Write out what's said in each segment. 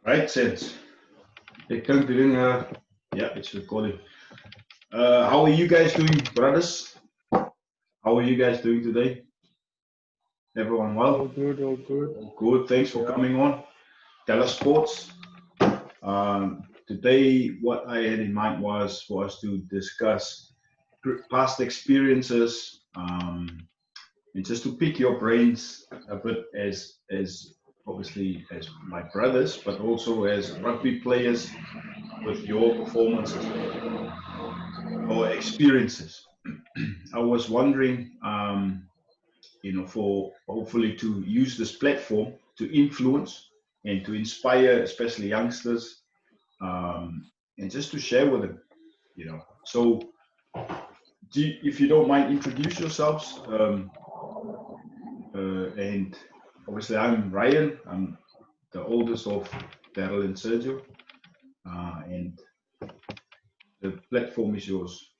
Right, since ik denk doing yeah, it's recording. How are you guys doing, brothers? How are you guys doing today? Everyone well? All good, all good. Good, thanks for coming on. Tell us sports. Today, what I had in mind was for us to discuss past experiences, and just to pick your brains a bit as obviously as my brothers, but also as rugby players with your performances or experiences. I was wondering, for hopefully to use this platform to influence and to inspire, especially youngsters, and just to share with them, So, if you don't mind, introduce yourselves. And obviously, I'm Ryan. I'm the oldest of Darryl and Sergio, and the platform is yours.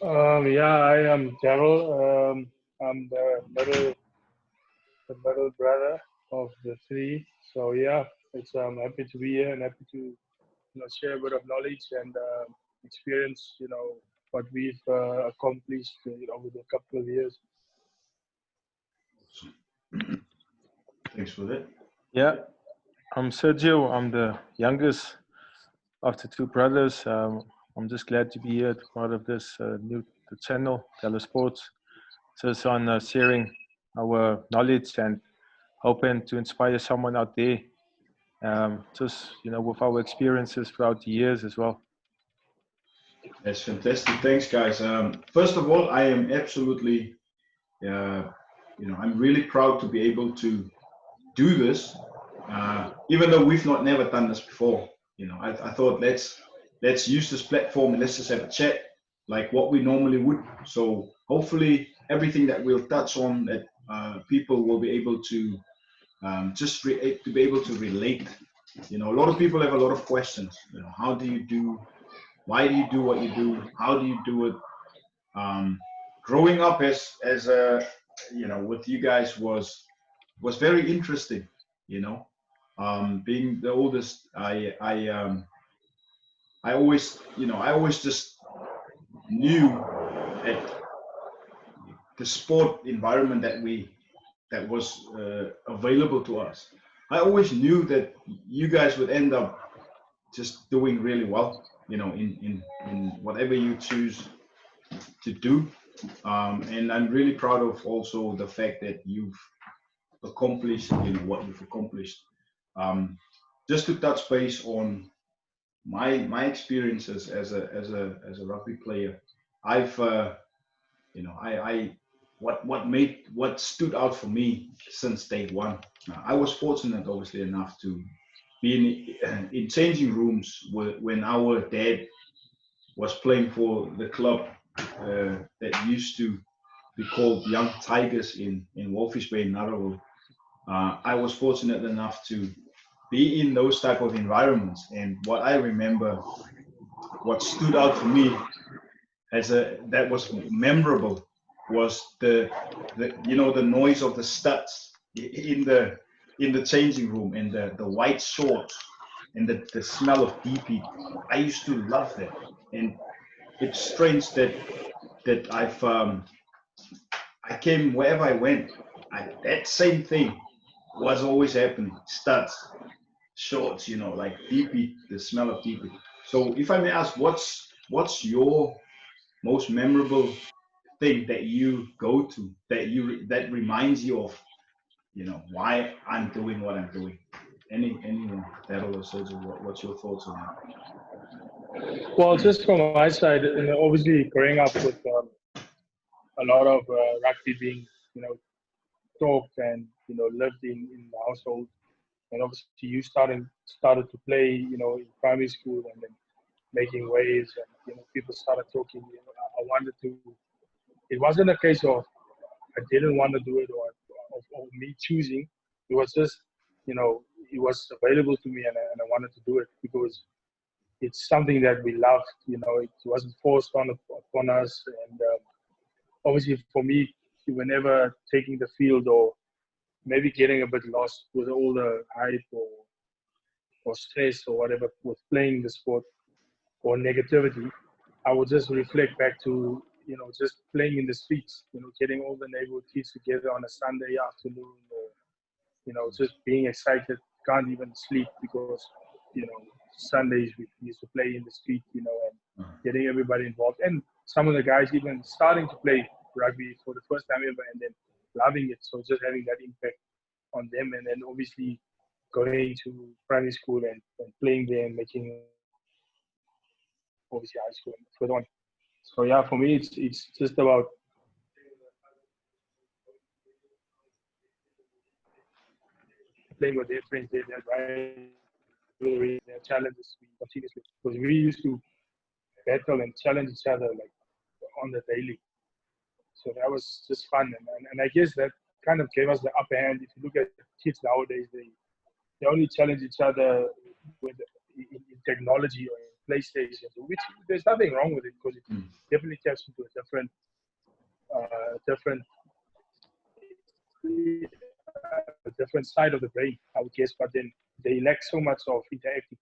Yeah, I am Darryl. I'm the middle brother of the three. So yeah, I'm happy to be here and happy to share a bit of knowledge and experience. What we've accomplished over the couple of years. Thanks for that. Yeah, I'm Sergio. I'm the youngest of the two brothers. I'm just glad to be here, part of this new channel, Tele Sports. Just on sharing our knowledge and hoping to inspire someone out there. With our experiences throughout the years as well. That's fantastic. Thanks, guys. First of all, I am absolutely, I'm really proud to be able to do this, even though we've never done this before. I thought let's use this platform and let's just have a chat like what we normally would. So hopefully everything that we'll touch on that people will be able to to be able to relate. A lot of people have a lot of questions. How do you do? Why do you do what you do? How do you do it? Growing up as a with you guys was very interesting. Being the oldest, I always just knew that the sport environment that was available to us. I always knew that you guys would end up just doing really well, in whatever you choose to do. And I'm really proud of also the fact that you've accomplished, what you've accomplished. Just to touch base on my experiences as a rugby player, I've what stood out for me since day one. I was fortunate, obviously enough, to be in changing rooms when our dad was playing for the club that used to be called Young Tigers in Walfish Bay, Narrow. I was fortunate enough to be in those type of environments, and what I remember, what stood out for me that was memorable was the noise of the studs in the changing room, and the white shorts and the smell of DP. I used to love that, and it's strange that I came wherever I went. That same thing was always happening. Studs, shorts, like DP, the smell of DP. So if I may ask, what's your most memorable thing that you go to that reminds you of why I'm doing what I'm doing? Anyone, Darryl or Sergio, what's your thoughts on that? Well, just from my side, obviously growing up with a lot of rugby being talked and lived in the household, and obviously you started to play in primary school, and then making waves, and people started talking. I wanted to. It wasn't a case of I didn't want to do it or me choosing. It was just it was available to me, and I wanted to do it because it's something that we loved. It wasn't forced upon us, and obviously for me, whenever taking the field or maybe getting a bit lost with all the hype or stress or whatever with playing the sport or negativity, I would just reflect back to, just playing in the streets, getting all the neighborhood kids together on a Sunday afternoon, or, just being excited, can't even sleep because, Sundays we used to play in the street, and getting everybody involved. And some of the guys even starting to play rugby for the first time ever and then loving it. So just having that impact on them, and then obviously going to primary school and playing there and making obviously high school and further on. So yeah, for me it's just about playing with their friends, their rivalry, their challenges continuously. Because we used to battle and challenge each other like on the daily. So that was just fun, and I guess that kind of gave us the upper hand. If you look at kids nowadays, they only challenge each other with in technology or in PlayStation, which there's nothing wrong with it because it definitely taps into a different side of the brain, I would guess. But then they lack so much of interacting,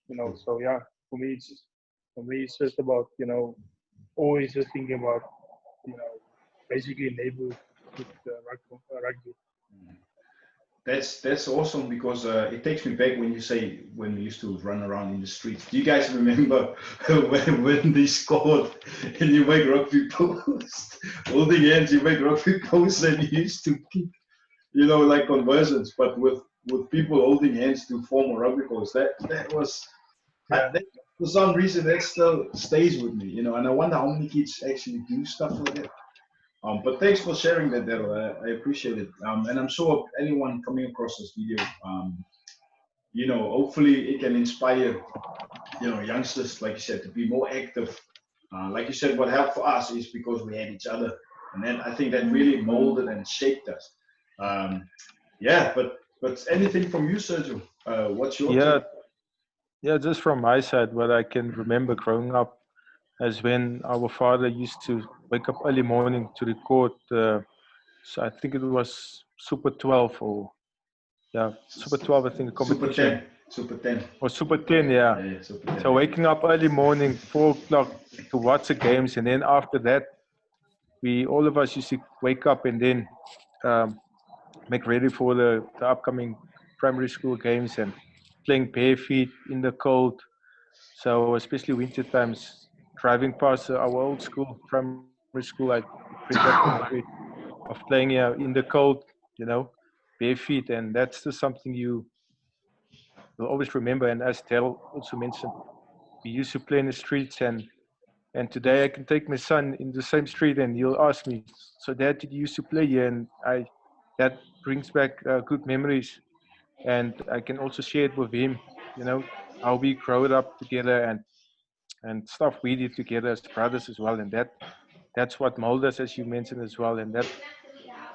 and so yeah, for me it's just about always just thinking about basically neighborhood rugby. That's awesome, because it takes me back when you say when we used to run around in the streets. Do you guys remember when they scored and you make rugby post, holding hands, you make rugby posts, and you used to kick, like conversions, but with people holding hands to form a rugby post. That was, that, for some reason, that still stays with me, and I wonder how many kids actually do stuff like that. But thanks for sharing that, Darryl. I appreciate it. And I'm sure anyone coming across this video, hopefully it can inspire, youngsters, like you said, to be more active. Like you said, what helped for us is because we had each other. And then I think that really molded and shaped us. But anything from you, Sergio? What's your take? Yeah, just from my side, what I can remember growing up as when our father used to wake up early morning to record. So I think it was Super 12 or Super 12. I think the competition. Super 10. Or Super 10, yeah. Yeah, Super 10. So waking up early morning, 4 o'clock to watch the games, and then after that, all of us used to wake up and then make ready for the upcoming primary school games and playing bare feet in the cold. So especially winter times, driving past our old school, primary school, I bring back the memory of playing in the cold, bare feet, and that's just something you will always remember. And as Darryl also mentioned, we used to play in the streets, and today I can take my son in the same street and he'll ask me, "So Dad, did you used to play here?" And that brings back good memories, and I can also share it with him, how we grew up together and stuff we did together as brothers as well, and that's what molded us, as you mentioned as well, and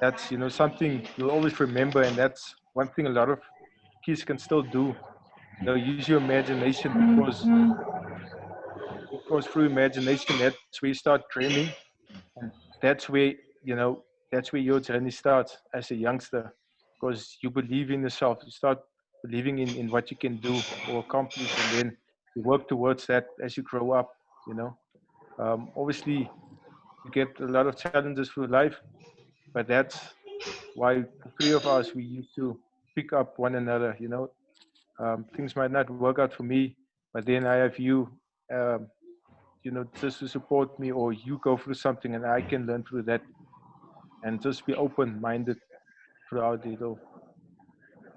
that's something you'll always remember, and that's one thing a lot of kids can still do. Use your imagination, because through imagination, that's where you start dreaming, and that's where that's where your journey starts as a youngster, because you believe in yourself, you start believing in what you can do or accomplish, and then you work towards that as you grow up. Obviously you get a lot of challenges through life, but that's why the three of us, we used to pick up one another. Things might not work out for me, but then I have you, just to support me, or you go through something and I can learn through that, and just be open-minded throughout it all.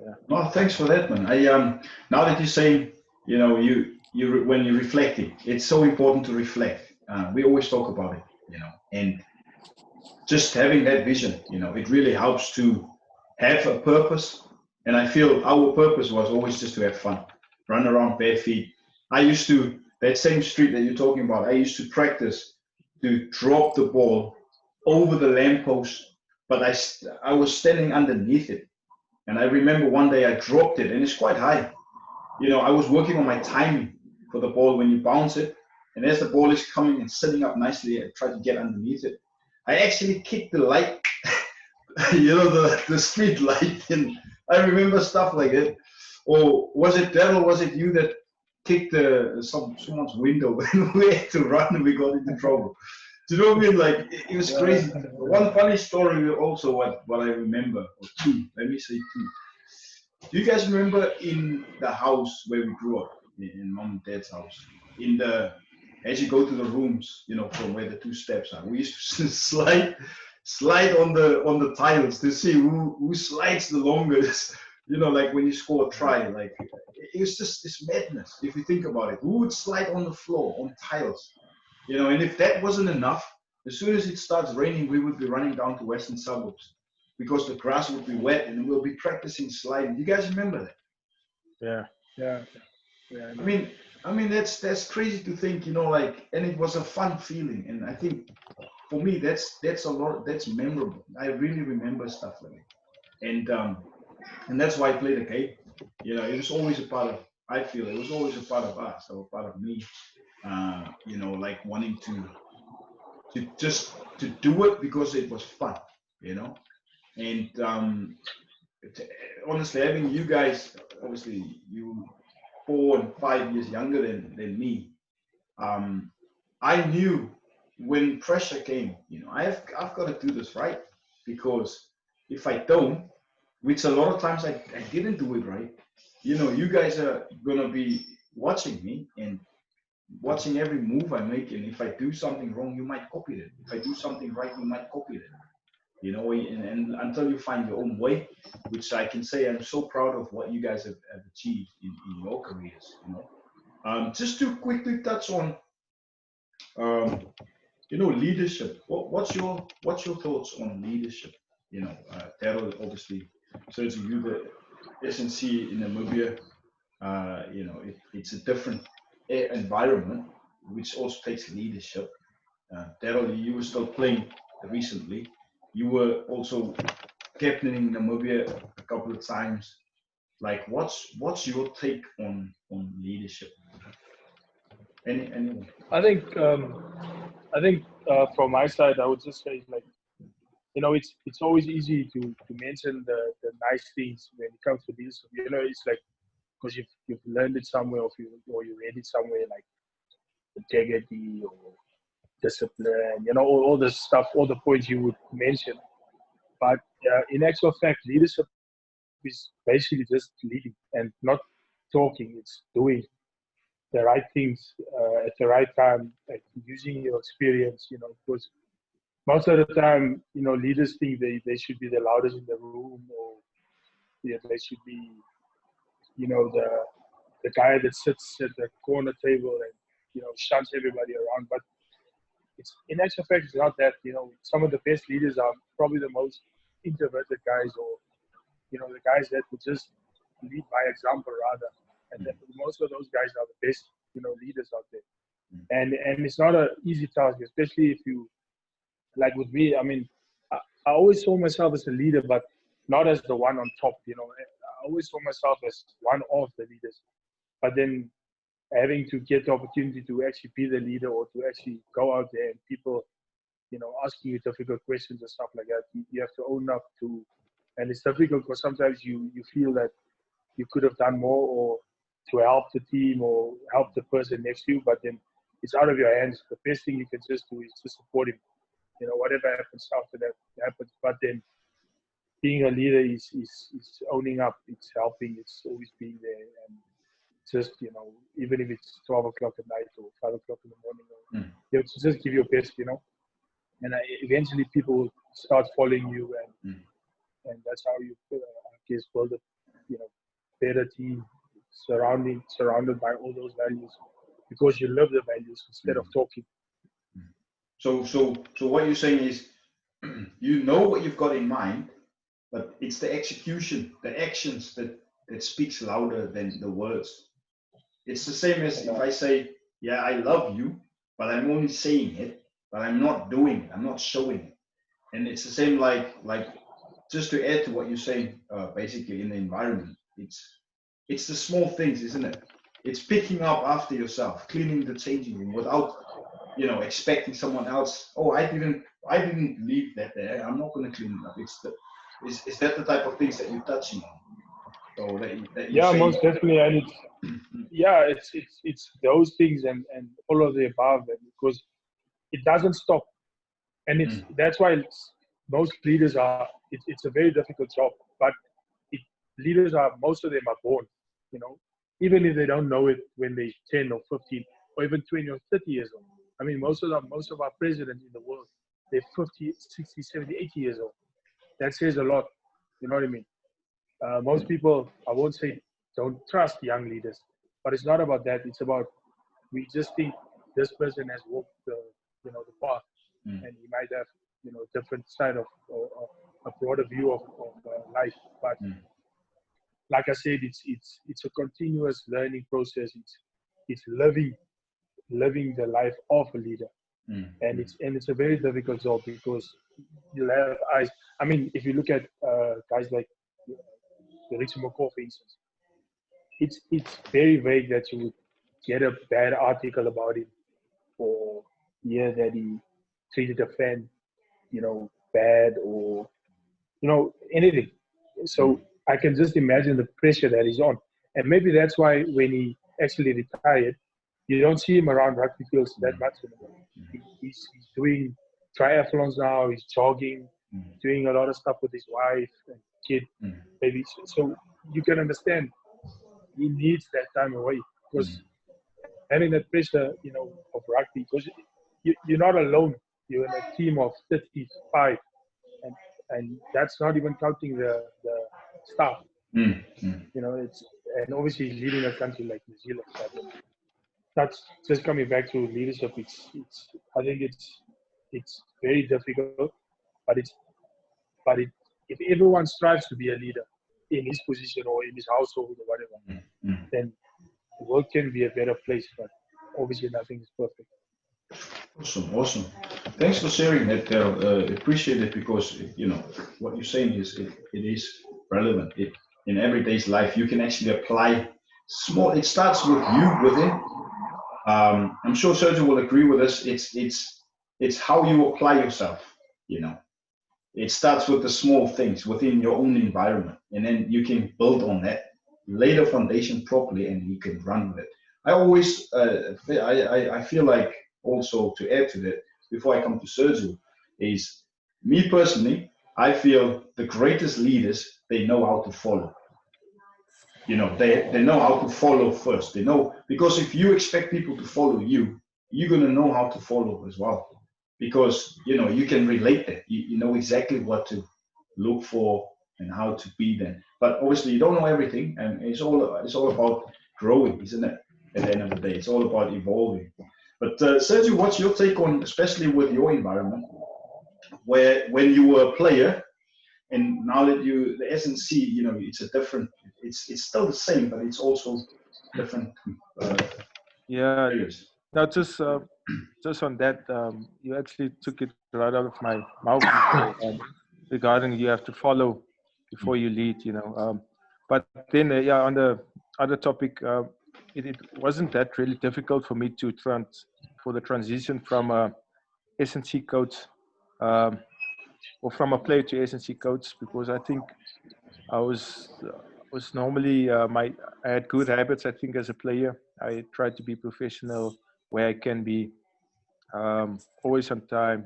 Yeah. Well, thanks for that, man. Now that you're saying, when you're reflecting, it's so important to reflect. We always talk about it, and just having that vision, it really helps to have a purpose. And I feel our purpose was always just to have fun, run around bare feet. I used to, that same street that you're talking about, I used to practice to drop the ball over the lamppost, but I was standing underneath it. And I remember one day I dropped it, and it's quite high. I was working on my timing for the ball when you bounce it. And as the ball is coming and sitting up nicely, I tried to get underneath it. I actually kicked the light you know, the street light, and I remember stuff like that. Or was it Darryl? Was it you that kicked someone's window and we had to run and we got into trouble? Do you know what I mean? Like it was crazy. One funny story also what I remember, or two. Let me say two. Do you guys remember in the house where we grew up, in mom and dad's house, as you go to the rooms, you know, from where the two steps are, we used to slide on the tiles to see who slides the longest. You know, like when you score a try, like it was just this madness. If you think about it, who would slide on the floor on tiles? You know, and if that wasn't enough, as soon as it starts raining, we would be running down to Western Suburbs because the grass would be wet and we'll be practicing sliding. Do you guys remember that? Yeah. I mean that's crazy to think, you know, like, and it was a fun feeling, and I think for me that's a lot, that's memorable. I really remember stuff like it, and that's why I played the game. You know, it was always a part of. I feel it was always a part of us, or a part of me. You know, like wanting to just to do it because it was fun. You know, and honestly, having you guys, obviously you 4 and 5 years younger than me, I knew when pressure came, you know, I've got to do this right, because if I don't, which a lot of times I didn't do it right, you know, you guys are gonna be watching me and watching every move I make, and if I do something wrong, you might copy it. If I do something right, you might copy it. You know, and until you find your own way, which I can say I'm so proud of what you guys have achieved in your careers. You know, just to quickly touch on, you know, leadership. What's your thoughts on leadership? You know, Darryl, obviously, Sergio, you the SNC in Namibia. You know, it's a different environment, which also takes leadership. Darryl, you were still playing recently. You were also captaining Namibia a couple of times. Like, what's your take on leadership? Anyone? I think from my side, I would just say, like, you know, it's always easy to mention the nice things when it comes to leadership. You know, it's like, because you've learned it somewhere, or you read it somewhere, like integrity or discipline, you know, all the stuff, all the points you would mention. But in actual fact, leadership is basically just leading and not talking. It's doing the right things at the right time, like using your experience, you know, because most of the time, you know, leaders think they should be the loudest in the room, or they should be, you know, the guy that sits at the corner table and, you know, shuns everybody around. But it's, in actual fact, it's not that. You know, some of the best leaders are probably the most introverted guys, or, you know, the guys that would just lead by example rather. And most of those guys are the best, you know, leaders out there. And it's not an easy task, especially if you, like with me, I mean, I always saw myself as a leader, but not as the one on top, you know. I always saw myself as one of the leaders. But then having to get the opportunity to actually be the leader, or to actually go out there and people, you know, asking you difficult questions and stuff like that, you have to own up to. And it's difficult because sometimes you feel that you could have done more, or to help the team or help the person next to you, but then it's out of your hands. The best thing you can just do is to support him. You know, whatever happens after that happens. But then being a leader is owning up, it's helping, it's always being there, and just, you know, even if it's 12 o'clock at night or 5 o'clock in the morning, you have to just give your best, you know. And eventually people will start following you, and that's how you, I guess, build a, you know, better team surrounded by all those values, because you live the values instead of talking. So what you're saying is, you know what you've got in mind, but it's the execution, the actions that speaks louder than the words. It's the same as if I say, yeah, I love you, but I'm only saying it, but I'm not doing it, I'm not showing it. And it's the same, like just to add to what you're saying, basically in the environment, it's the small things, isn't it? It's picking up after yourself, cleaning the changing room without, you know, expecting someone else. Oh, I didn't I didn't leave that there. I'm not going to clean it up. Is that the type of things that you're touching on? So that you Yeah, say, most definitely, and it's those things and all of the above, and because it doesn't stop, and that's why most leaders are. It's a very difficult job, but leaders are, most of them are born, you know, even if they don't know it when they're 10 or 15 or even 20 or 30 years old. I mean, most of our presidents in the world, they're 50, 60, 70, 80 years old. That says a lot. You know what I mean? Most people, I won't say don't trust young leaders, but it's not about that. It's about, we just think this person has walked the path, and he might have, different side of or a broader view of life. But like I said, it's a continuous learning process. It's living the life of a leader, and it's a very difficult job because you'll have eyes. I mean, if you look at guys like Richard McCaw, for instance, it's very vague that you would get a bad article about him or hear that he treated a fan, bad, or anything. So I can just imagine the pressure that he's on, and maybe that's why when he actually retired, you don't see him around rugby fields that much anymore. He's doing triathlons now. He's jogging, doing a lot of stuff with his wife and kid, maybe. So you can understand he needs that time away because having that pressure, of rugby, because you're not alone. You're in a team of 35, and that's not even counting the staff. It's, and obviously leading a country like New Zealand. But that's just coming back to leadership. I think it's very difficult, but if everyone strives to be a leader in his position or in his household or whatever, then the world can be a better place. But obviously, nothing is perfect. Awesome. Thanks for sharing that, Darryl. Appreciate it because what you're saying is it is relevant. In everyday's life, you can actually apply small. It starts with you within. I'm sure Sergio will agree with us. It's how you apply yourself. It starts with the small things within your own environment, and then you can build on that, lay the foundation properly, and you can run with it. I always, I feel like also to add to that, before I come to Sergio, is me personally, I feel the greatest leaders, they know how to follow. They know how to follow first. They know, because if you expect people to follow you, you're going to know how to follow as well. Because, you can relate that. You know exactly what to look for and how to be them. But obviously you don't know everything, and it's all about growing, isn't it? At the end of the day, it's all about evolving. But Sergio, what's your take on, especially with your environment, where when you were a player, and now that the SNC, it's a different. It's still the same, but it's also different. Yeah. Players. Now, just on that, you actually took it right out of my mouth regarding you have to follow before you lead. But then, on the other topic, it wasn't that really difficult for me for the transition from a SNC coach or from a player to SNC coach, because I think I was normally I had good habits. I think as a player, I tried to be professional where I can be, always on time.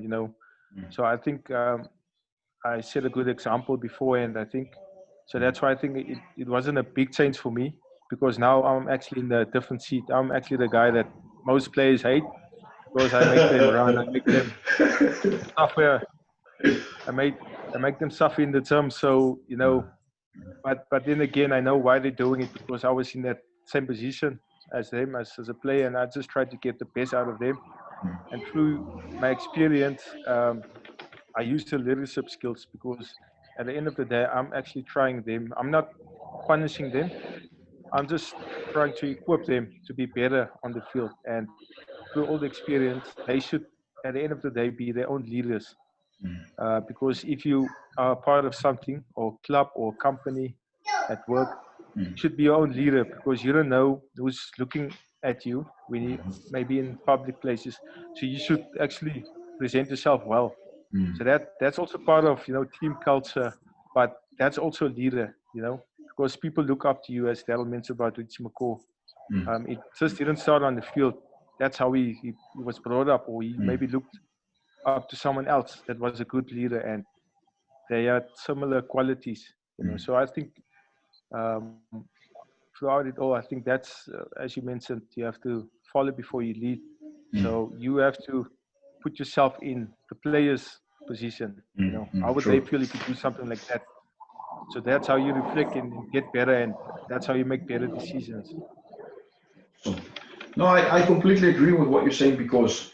So I think I set a good example beforehand. I think so. That's why I think it wasn't a big change for me, because now I'm actually in a different seat. I'm actually the guy that most players hate because I make them run. I make them suffer. I make them suffer in the term. So but then again, I know why they're doing it, because I was in that same position as them as a player, and I just tried to get the best out of them. And through my experience, I use the leadership skills, because at the end of the day, I'm actually trying them. I'm not punishing them. I'm just trying to equip them to be better on the field. And through all the experience, they should, at the end of the day, be their own leaders. Because if you are part of something, or club or company at work, you should be your own leader, because you don't know who's looking at you when you maybe in public places. So you should actually present yourself well. So that's also part of, team culture, but that's also a leader, because people look up to you, as Darryl mentioned about Richie McCaw. It just didn't start on the field. That's how he was brought up, or he maybe looked up to someone else that was a good leader, and they had similar qualities, So I think throughout it all, I think that's, as you mentioned, you have to follow before you lead. So you have to put yourself in the player's position. How would they feel if you do something like that? So that's how you reflect and get better, and that's how you make better decisions. No, I completely agree with what you're saying, because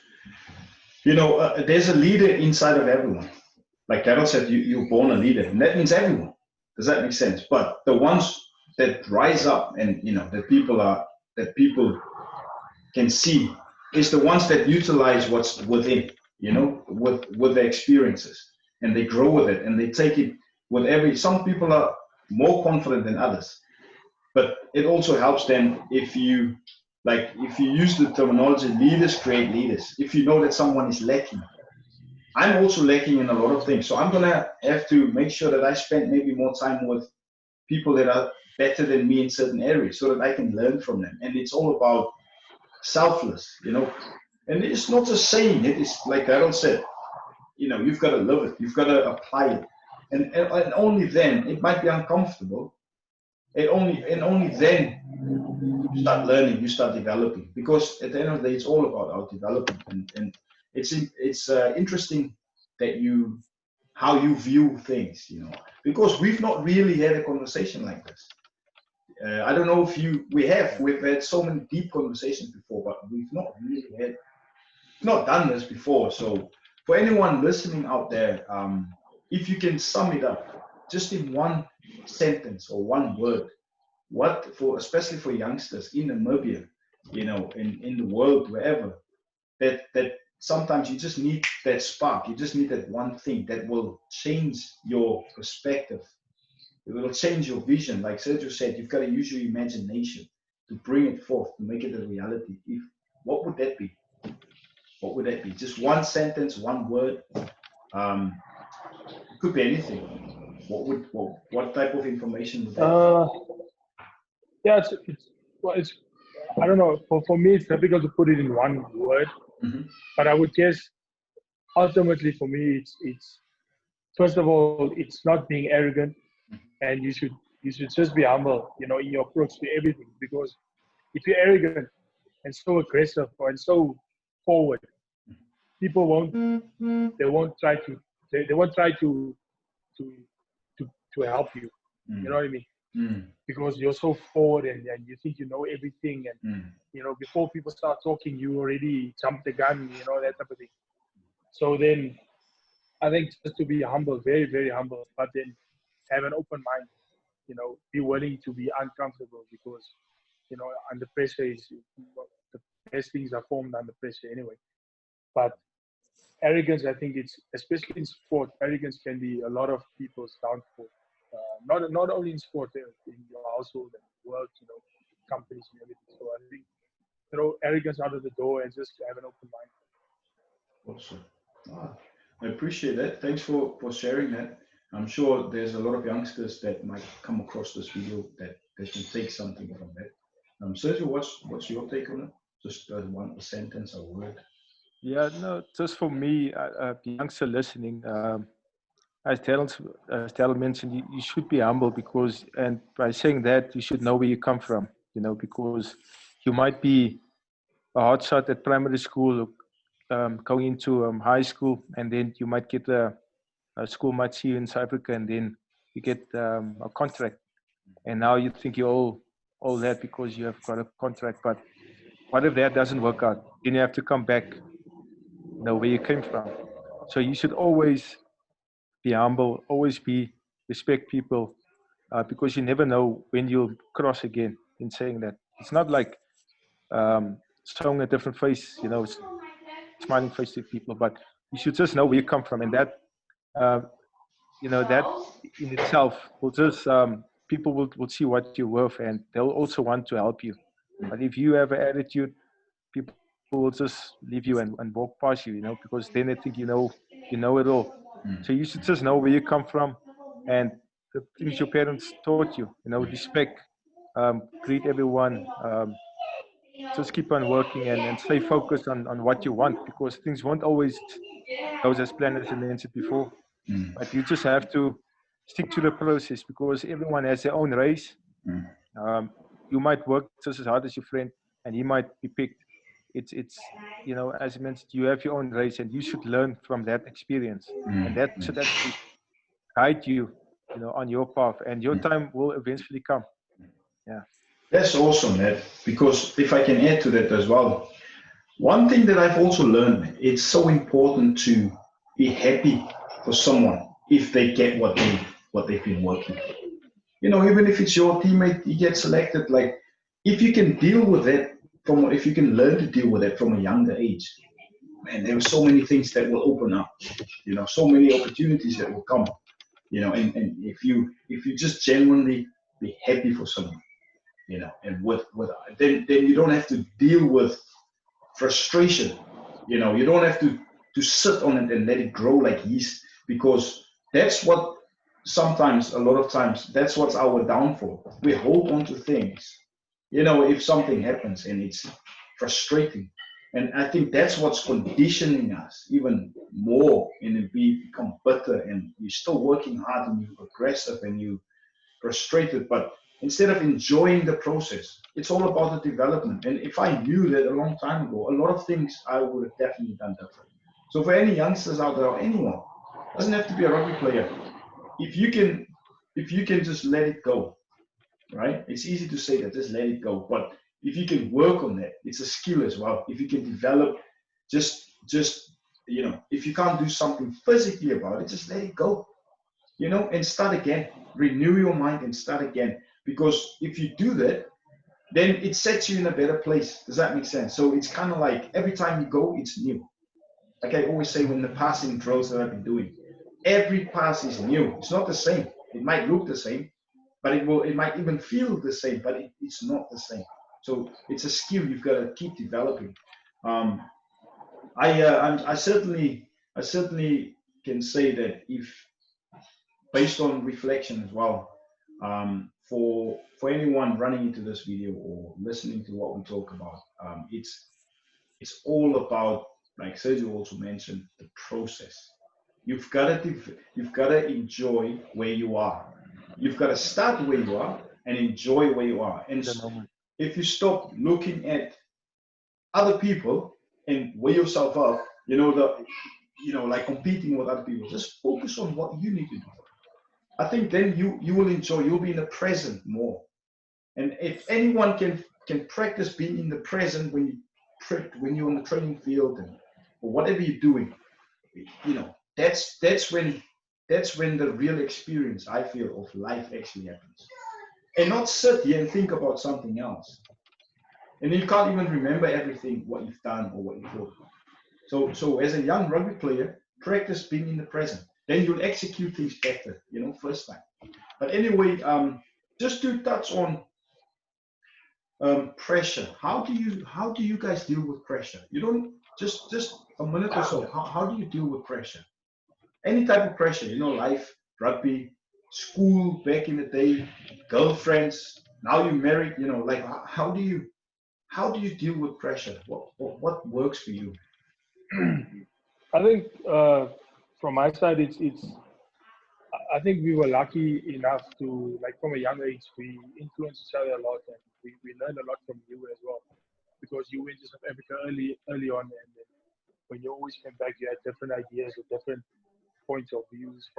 there's a leader inside of everyone. Like Darryl said, you're born a leader, and that means everyone. Does that make sense? But the ones that rise up and that people can see is the ones that utilize what's within, with their experiences, and they grow with it, and they take it with some people are more confident than others, but it also helps them if you use the terminology, leaders create leaders. If you know that someone is lacking, I'm also lacking in a lot of things, so I'm gonna have to make sure that I spend maybe more time with people that are better than me in certain areas, so that I can learn from them. And it's all about selfless, and it's not just saying it. It's like Darryl said, you've got to love it, you've got to apply it, and only then, it might be uncomfortable, and only then you start learning, you start developing, because at the end of the day, it's all about our development. And it's interesting that how you view things, because we've not really had a conversation like this. I don't know if we've had so many deep conversations before, but we've not really not done this before. So for anyone listening out there, if you can sum it up just in one sentence or one word, especially for youngsters in Namibia, in the world, wherever, that sometimes you just need that spark, you just need that one thing that will change your perspective. It will change your vision. Like Sergio said, you've got to use your imagination to bring it forth, to make it a reality. What would that be? What would that be? Just one sentence, one word. It could be anything. What type of information would that be? Yeah, it's I don't know. For me, it's difficult to put it in one word, but I would guess ultimately for me, it's first of all, it's not being arrogant, and you should just be humble, in your approach to everything. Because if you're arrogant and so aggressive and so forward, people won't try to help you. You know what I mean? Because you're so forward and you think you know everything, and before people start talking, you already jumped the gun, that type of thing. So then I think just to be humble, very, very humble, but then have an open mind, be willing to be uncomfortable, because under pressure the best things are formed under pressure anyway. But arrogance, I think it's, especially in sport, arrogance can be a lot of people's downfall. Not only in sport, in your household and work, companies and everything. So I think throw arrogance out of the door and just have an open mind. Awesome. I appreciate that. Thanks for sharing that. I'm sure there's a lot of youngsters that might come across this video that can take something from that. Sergio, what's your take on it? Just one sentence, a word. Yeah, no, just for me, the youngster listening, as Darryl mentioned, you should be humble, because, and by saying that, you should know where you come from, because you might be a hot shot at primary school, going into high school, and then you might get a school might see you in South Africa, and then you get a contract, and now you think you're all that because you have got a contract. But what if that doesn't work out? Then you have to come back, where you came from. So you should always be humble, always respect people, because you never know when you'll cross again. In saying that, it's not like showing a different face, smiling face to people, but you should just know where you come from, and that that in itself will just people will see what you're worth, and they'll also want to help you. But if you have an attitude, people will just leave you and walk past you, because then they think you know it all. So you should just know where you come from and the things your parents taught you. You know, respect, greet everyone, just keep on working and stay focused on what you want, because things won't always go as planned, as I mentioned before. Mm. But you just have to stick to the process, because everyone has their own race. Mm. You might work just as hard as your friend, and he might be picked. It's you know, as I mentioned, you have your own race, and you should learn from that experience, and that Mm. should actually guide you, you know, on your path, and your time will eventually come. Yeah. That's awesome, Ed. Because if I can add to that as well, one thing that I've also learned, it's so important to be happy for someone if they get what they've been working for. You know, even if it's your teammate, he gets selected. Like, if you can deal with that if you can learn to deal with it from a younger age, man, there are so many things that will open up. You know, so many opportunities that will come. You know, and if you just genuinely be happy for someone, you know, and then you don't have to deal with frustration. You know, you don't have to sit on it and let it grow like yeast, because that's what a lot of times, that's what's our downfall. We hold on to things. You know, if something happens and it's frustrating, and I think that's what's conditioning us even more, and we become bitter, and you're still working hard and you're aggressive and you frustrated, but instead of enjoying the process, it's all about the development. And if I knew that a long time ago, a lot of things I would have definitely done different. So for any youngsters out there, or anyone, doesn't have to be a rugby player, if you can just let it go, right? It's easy to say that, just let it go, but if you can work on that, it's a skill as well. If you can develop, just you know, if you can't do something physically about it, just let it go, you know, and start again. Renew your mind and start again. Because if you do that, then it sets you in a better place. Does that make sense? So it's kind of like every time you go, it's new. Like I always say, when the passing drills that I've been doing, every pass is new. It's not the same. It might look the same, but it might even feel the same, but it's not the same. So it's a skill you've got to keep developing. I certainly can say that, if based on reflection as well, for anyone running into this video or listening to what we talk about, it's all about, like Sergio also mentioned, the process. You've got to enjoy where you are. You've got to start where you are and enjoy where you are. And if you stop looking at other people and weigh yourself up, like competing with other people, just focus on what you need to do. I think then you will enjoy. You'll be in the present more. And if anyone can practice being in the present when you're on the training field or whatever you're doing, that's when the real experience, I feel, of life actually happens. And not sit here and think about something else. And you can't even remember everything, what you've done or what you thought. So as a young rugby player, practice being in the present. Then you'll execute things better, first time. But anyway, just to touch on pressure. How do you guys deal with pressure? You don't just a minute or so. How do you deal with pressure? Any type of pressure, life, rugby, school back in the day, girlfriends. Now you're married. Like how do you deal with pressure? What works for you? I think from my side, I think we were lucky enough to, like, from a young age, we influenced each other a lot, and we learned a lot from you as well, because you went to South Africa early on, and then when you always came back, you had different ideas or different points of views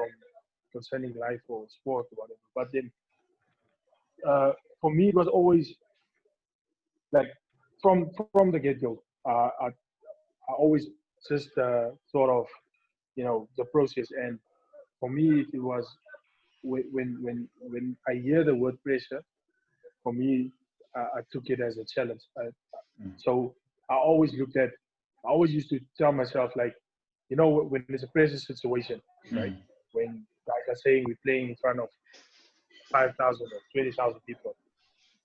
concerning life or sport or whatever. But then for me, it was always like from the get-go, I always just sort of, the process. And for me, it was when I hear the word pressure, for me, I took it as a challenge. So I always used to tell myself, like, when there's a pressure situation, right? When, like I say, we're playing in front of 5,000 or 20,000 people,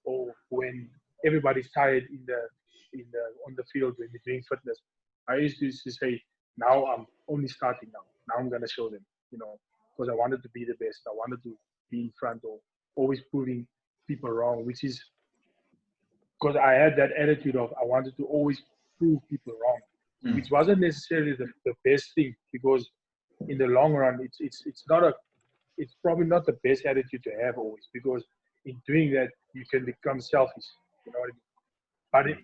or when everybody's tired on the field when we're doing fitness, I used to say, now I'm only starting now. Now I'm gonna show them, because I wanted to be the best. I wanted to be in front or always proving people wrong, which is because I had that attitude of I wanted to always prove people wrong, which wasn't necessarily the best thing, because in the long run, it's probably not the best attitude to have always, because in doing that you can become selfish. You know what I mean?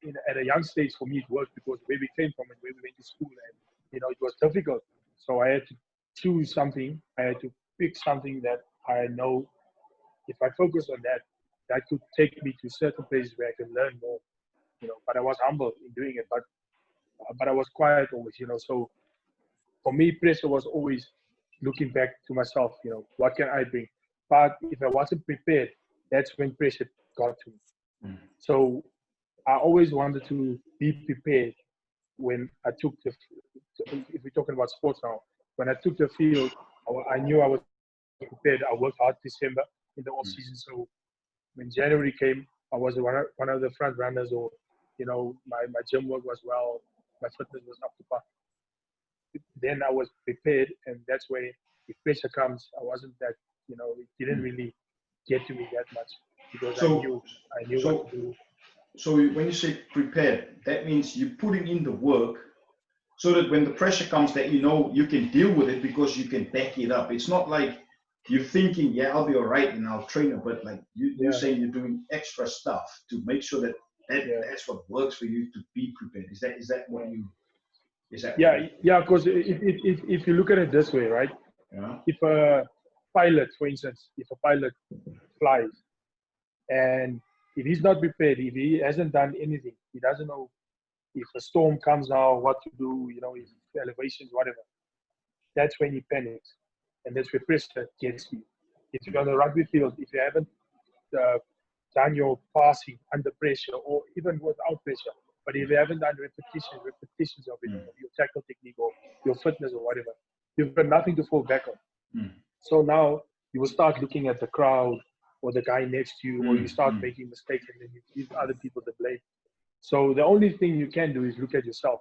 But at a young stage, for me, it worked because where we came from and where we went to school, and it was difficult. So I had to choose something. I had to pick something that I know if I focus on that, that could take me to certain places where I can learn more. But I was humble in doing it. But I was quiet always. So for me, pressure was always looking back to myself. What can I bring? But if I wasn't prepared, that's when pressure got to me. So I always wanted to be prepared when I took if we're talking about sports now, when I took the field, I knew I was prepared. I worked hard December in the off season. So when January came, I was one of the front runners, or, my gym work was well, my fitness was up to par. Then I was prepared, and that's where if pressure comes, I wasn't that, it didn't really get to me that much, because I knew what to do. So when you say prepared, that means you're putting in the work so that when the pressure comes, that you can deal with it because you can back it up. It's not like you're thinking, yeah, I'll be all right and I'll train it, but like you're saying you're doing extra stuff to make sure that's what works for you to be prepared. Is that what you? Because if you look at it this way, right? Yeah. If a pilot, for instance, flies, and if he's not prepared, if he hasn't done anything, he doesn't know if a storm comes now, what to do, if elevations, whatever. That's when he panics, and that's where pressure gets you. If you're on the rugby field, if you haven't done your passing under pressure, or even without pressure, but if you haven't done repetitions of it, your tackle technique or your fitness or whatever, you've got nothing to fall back on. So now you will start looking at the crowd or the guy next to you, or you start making mistakes, and then you give other people the blame. So the only thing you can do is look at yourself.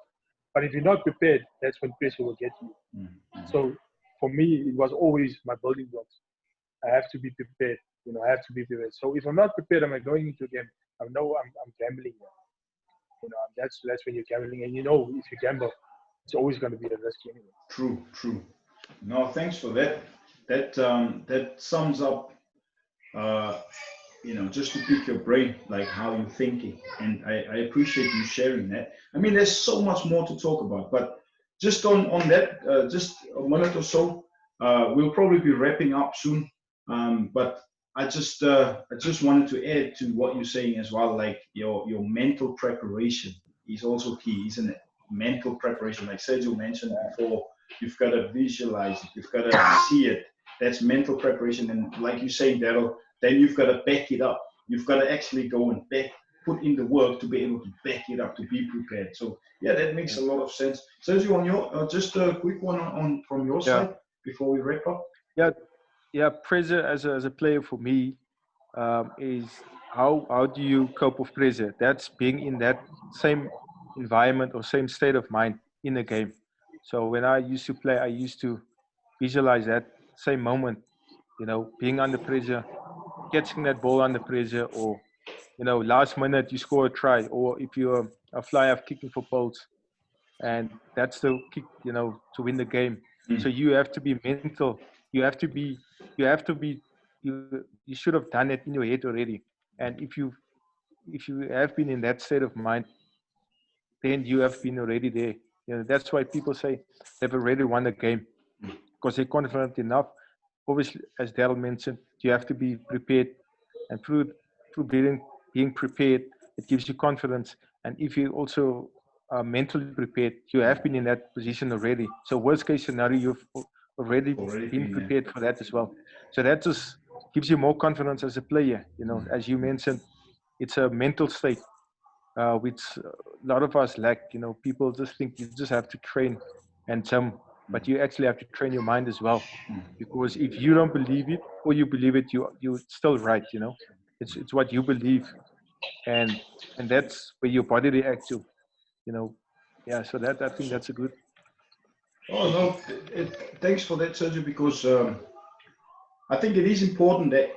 But if you're not prepared, that's when pressure will get you. So for me, it was always my building blocks. I have to be prepared. I have to be prepared. So if I'm not prepared, am I going into a game? I know I'm gambling. That's when you're gambling, and if you gamble, it's always going to be a risk anyway. True. No, thanks for that. That sums up. Just to pick your brain, like how you're thinking, and I appreciate you sharing that. I mean, there's so much more to talk about, but just on that, just a minute or so, we'll probably be wrapping up soon. But I just wanted to add to what you're saying as well, like your mental preparation is also key, isn't it? Mental preparation, like Sergio mentioned before, you've got to visualize it, you've got to see it. That's mental preparation, and like you're saying, Darryl, then you've got to back it up. You've got to actually go and put in the work to be able to back it up, to be prepared. So yeah, that makes a lot of sense. Sergio, on your just a quick one from your side before we wrap up. Pressure as a player for me is how do you cope with pressure? That's being in that same environment or same state of mind in a game. So when I used to play, I used to visualize that same moment, being under pressure, catching that ball under pressure, or last minute you score a try, or if you're a fly-half kicking for poles, and that's the kick, to win the game. So you have to be mental. You should have done it in your head already. And if you have been in that state of mind, then you have been already there. That's why people say they've already won the game, because they're confident enough. Obviously, as Darryl mentioned, you have to be prepared, and through being prepared, it gives you confidence. And if you also are mentally prepared, you have been in that position already. So worst case scenario, you've already been prepared for that as well. So that just gives you more confidence as a player. As you mentioned, it's a mental state, which a lot of us lack. People just think you just have to train and jump, but you actually have to train your mind as well. Because if you don't believe it, or you believe it, you're still right. It's what you believe, and that's where your body reacts to. yeah, so that I think that's a good. Oh no, thanks for that, Sergio, because I think it is important that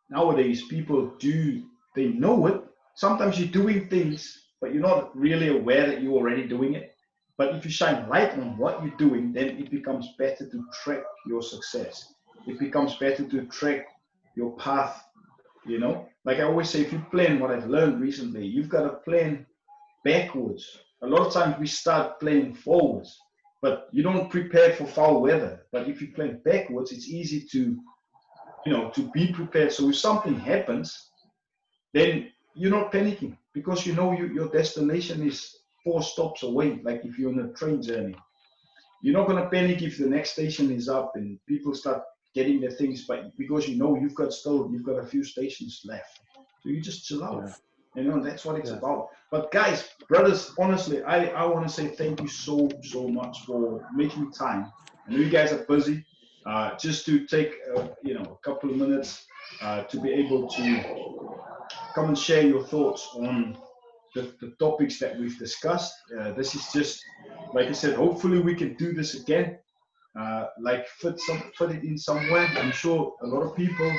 nowadays people they know it. Sometimes you're doing things, but you're not really aware that you're already doing it. But if you shine light on what you're doing, then it becomes better to track your success. It becomes better to track your path, you know? Like I always say, if you plan what I've learned recently, you've got to plan backwards. A lot of times we start playing forwards, but you don't prepare for foul weather. But if you plan backwards, it's easy to, you know, to be prepared. So if something happens, then you're not panicking because you know your destination is 4 stops away. Like if you're on a train journey, you're not going to panic if the next station is up and people start getting their things, but because you know you've got a few stations left. So you just chill out. Yeah. You know, that's what it's about. But guys, brothers, honestly, I want to say thank you so much for making time. I know you guys are busy. Just to take you know, a couple of minutes to be able to come and share your thoughts on the topics that we've discussed. This is just, like I said, hopefully we can do this again. Like fit it in somewhere. I'm sure a lot of people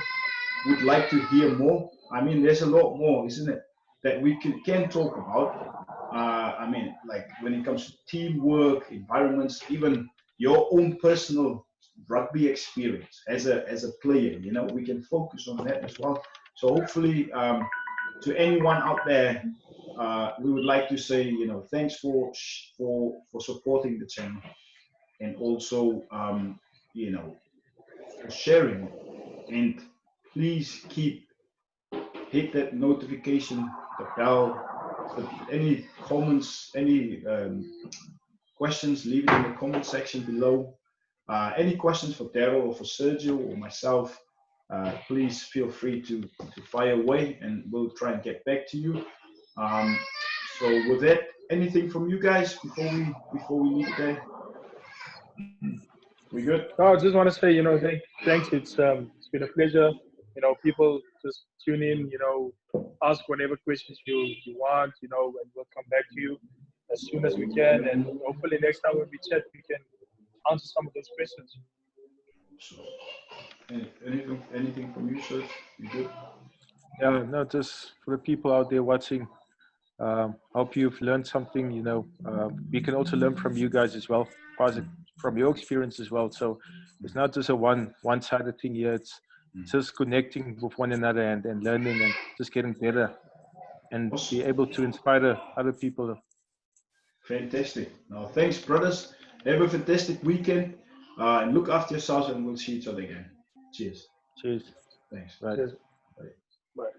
would like to hear more. I mean, there's a lot more, isn't it, that we can talk about. I mean, like when it comes to teamwork, environments, even your own personal rugby experience as a player. You know, we can focus on that as well. So hopefully, to anyone out there, we would like to say, you know, thanks for supporting the channel, and also, you know, for sharing it. And please hit that notification, the bell. But any comments, any questions, leave it in the comment section below. Any questions for Darryl or for Sergio or myself, please feel free to fire away, and we'll try and get back to you. So with that, anything from you guys before we leave it there? We good? No, I just want to say, you know, thanks. It's been a pleasure. You know, people just tune in. You know, ask whatever questions you want. You know, and we'll come back to you as soon as we can. And hopefully next time when we chat, we can answer some of those questions. So, anything from you, sir? You good? Yeah, no, just for the people out there watching, hope you've learned something. You know, we can also learn from you guys as well, from your experience as well. So it's not just a one-sided thing here. It's just connecting with one another and learning and just getting better and be able to inspire other people. Fantastic. Now, thanks, brothers. Have a fantastic weekend. And look after yourselves, and we'll see each other again. Cheers. Cheers. Thanks. Right. Cheers. Bye. Bye.